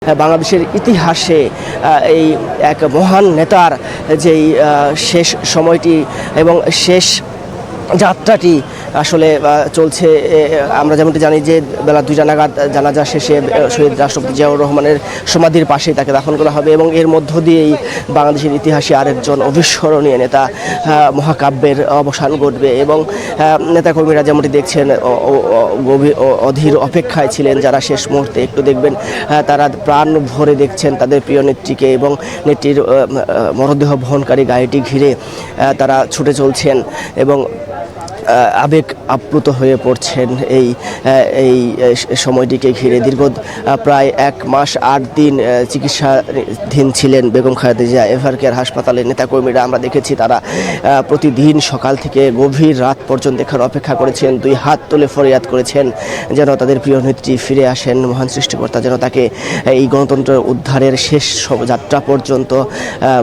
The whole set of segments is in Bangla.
বাংলাদেশের ইতিহাসে এই এক মহান নেতার যেই শেষ সময়টি এবং শেষ যাত্রাটি আসলে চলছে। আমরা যেমনটি জানি যে বেলা 2টা নাগাদ জানাজা শেষে শহীদ রাষ্ট্রপতি জিয়াউর রহমানের সমাধির পাশেই তাকে দাফন করা হবে এবং এর মধ্য দিয়েই বাংলাদেশের ইতিহাসে আরেকজন অবিস্মরণীয় নেতা মহাকাব্যের অবসান ঘটবে। এবং নেতাকর্মীরা যেমনটি দেখছেন গভীর অধীর অপেক্ষায় ছিলেন, যারা শেষ মুহূর্তে একটু দেখবেন তারা প্রাণ ভরে দেখছেন তাদের প্রিয় নেত্রীকে এবং নেত্রীর মরদেহ বহনকারী গাড়িটি ঘিরে তারা ছুটে চলছেন এবং আবেগ আপ্লুত হয়ে পড়ছেন এই সময়টিকে ঘিরে। দীর্ঘ প্রায় 1 মাস 8 দিন চিকিৎসাধীন ছিলেন বেগম খালেদা জিয়া এভারকেয়ার হাসপাতালের নেতাকর্মীরা। আমরা দেখেছি তারা প্রতিদিন সকাল থেকে গভীর রাত পর্যন্ত এখানে অপেক্ষা করেছেন, 2 হাত তুলে ফরিয়াদ করেছেন যেন তাদের প্রিয় নেত্রী ফিরে আসেন, মহান সৃষ্টিকর্তা যেন তাকে এই গণতন্ত্র উদ্ধারের শেষ যাত্রা পর্যন্ত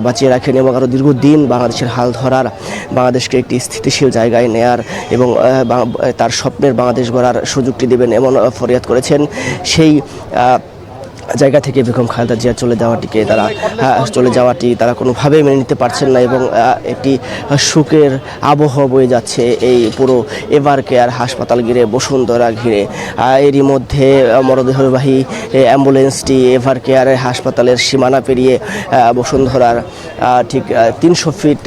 বাঁচিয়ে রাখেন এবং আরও দীর্ঘদিন বাংলাদেশের হাল ধরার, বাংলাদেশকে একটি স্থিতিশীল জায়গায় নেয়ার এবং তার স্বপ্নের বাংলাদেশ গড়ার সুযোগটি দেবেন এমন ফরিয়াদ করেছেন। সেই জায়গা থেকে বেগম খালেদা জিয়া চলে যাওয়াটি তারা কোনোভাবেই মেনে নিতে পারছেন না এবং একটি শোকের আবহ বয়ে যাচ্ছে এই পুরো এভারকেয়ার হাসপাতাল ঘিরে, বসুন্ধরা ঘিরে। এরই মধ্যে মরদেহবাহী অ্যাম্বুলেন্সটি এভারকেয়ারের হাসপাতালের সীমানা পেরিয়ে বসুন্ধরার ঠিক 300 ফিট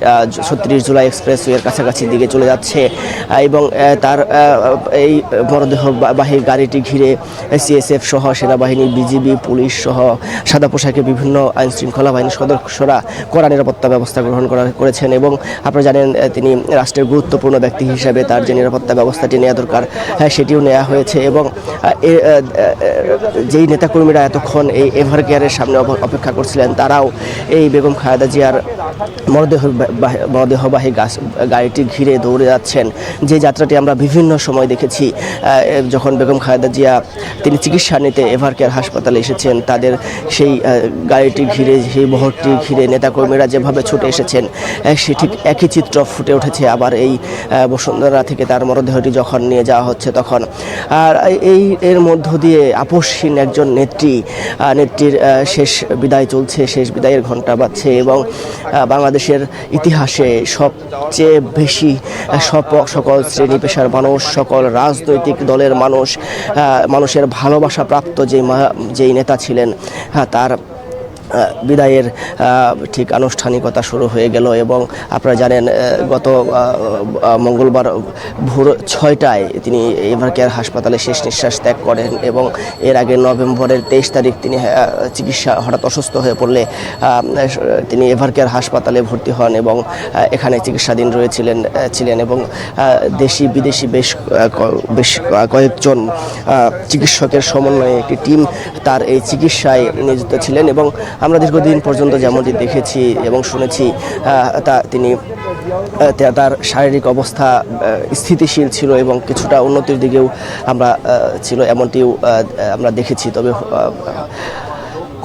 36 জুলাই এক্সপ্রেসওয়ের কাছাকাছি দিকে চলে যাচ্ছে এবং তার এই মরদেহবাহী গাড়িটি ঘিরে সিএসএফ সহ সেনাবাহিনী, বিজিবি, পুলিশ সহ সাদা পোশাকে বিভিন্ন আইনশৃঙ্খলা বাহিনীর সদস্যরা কড়া নিরাপত্তা ব্যবস্থা গ্রহণ করেছেন এবং আপনারা জানেন তিনি রাষ্ট্রের গুরুত্বপূর্ণ ব্যক্তি হিসেবে তার যে নিরাপত্তা ব্যবস্থাটি নেওয়া দরকার সেটিও নেওয়া হয়েছে। এবং যেই নেতাকর্মীরা এতক্ষণ এই এভারকেয়ারের সামনে অপেক্ষা করছিলেন তারাও এই বেগম খালেদা জিয়ার মরদেহবাহী গাড়িটি ঘিরে দৌড়ে যাচ্ছেন। যে যাত্রাটি আমরা বিভিন্ন সময় দেখেছি, যখন বেগম খালেদা জিয়া তিনি চিকিৎসা নিতে এভারকেয়ার হাসপাতালে এসেছেন, তাদের সেই গাড়িটি ঘিরে, সেই বহরটি ঘিরে নেতাকর্মীরা যেভাবে ছুটে এসেছেন সে ঠিক একই চিত্র ফুটে উঠেছে আবার এই বসুন্ধরা থেকে তার মরদেহটি যখন নিয়ে যাওয়া হচ্ছে তখন। আর এর মধ্য দিয়ে আপসহীন একজন নেত্রীর শেষ বিদায় চলছে, শেষ বিদায়ের ঘণ্টা বাজছে এবং বাংলাদেশের ইতিহাসে সবচেয়ে বেশি সকল শ্রেণী পেশার মানুষ, সকল রাজনৈতিক দলের মানুষের ভালোবাসা প্রাপ্ত যেই নেতা ছিলেন তার বিদায়ের ঠিক আনুষ্ঠানিকতা শুরু হয়ে গেল। এবং আপনারা জানেন গত মঙ্গলবার ভোর 6টায় তিনি এভারকেয়ার হাসপাতালে শেষ নিঃশ্বাস ত্যাগ করেন এবং এর আগে নভেম্বরের 23 তারিখ তিনি হঠাৎ অসুস্থ হয়ে পড়লে তিনি এভারকেয়ার হাসপাতালে ভর্তি হন এবং এখানে চিকিৎসাধীন ছিলেন এবং দেশি বিদেশি বেশ কয়েকজন চিকিৎসকের সমন্বয়ে একটি টিম তার এই চিকিৎসায় নিয়োজিত ছিলেন। এবং আমরা দীর্ঘদিন পর্যন্ত যেমনটি দেখেছি এবং শুনেছি তার শারীরিক অবস্থা স্থিতিশীল ছিল এবং কিছুটা উন্নতির দিকেও ছিল এমনটিও আমরা দেখেছি। তবে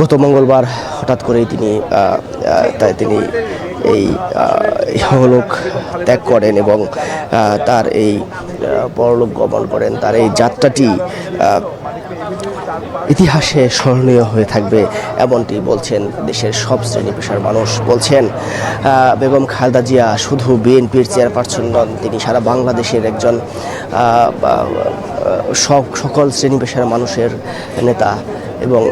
গত মঙ্গলবার হঠাৎ করেই তিনি এই ইহলোক ত্যাগ করেন এবং তার এই পরলোক গমন করেন। তার এই যাত্রাটি ইতিহাসে স্মরণীয় হয়ে থাকবে এমনটি বলছেন দেশের সব শ্রেণী পেশার মানুষ। বলছেন বেগম খালেদা জিয়া শুধু বিএনপির চেয়ারপারসন নন, তিনি সারা বাংলাদেশের একজন সকল শ্রেণী পেশার মানুষের নেতা। এবং